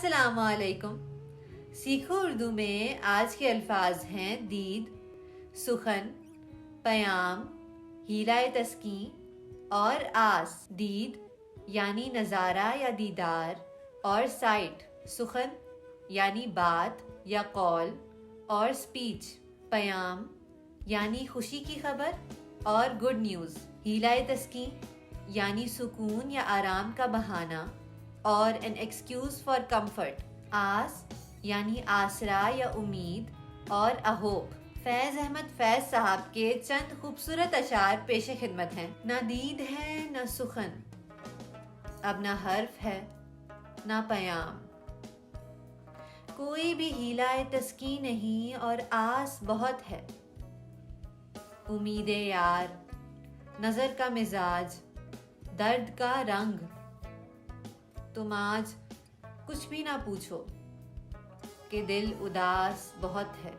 السلام علیکم. سیکھو اردو میں آج کے الفاظ ہیں دید، سخن، پیام، ہیلۂ تسکین اور آس. دید یعنی نظارہ یا دیدار، اور سائٹ سخن یعنی بات یا قول اور اسپیچ. پیام یعنی خوشی کی خبر اور گڈ نیوز. ہیلۂ تسکین یعنی سکون یا آرام کا بہانہ اور an excuse for comfort. آس یعنی آسرا یا امید اور a hope. فیض احمد فیض صاحب کے چند خوبصورت اشعار پیش خدمت ہیں. نہ دید ہے نہ سخن، اب نہ حرف ہے نہ پیام، کوئی بھی ہیلۂ تسکین نہیں اور آس بہت ہے. امید یار، نظر کا مزاج، درد کا رنگ، تم آج کچھ بھی نہ پوچھو کہ دل اداس بہت ہے.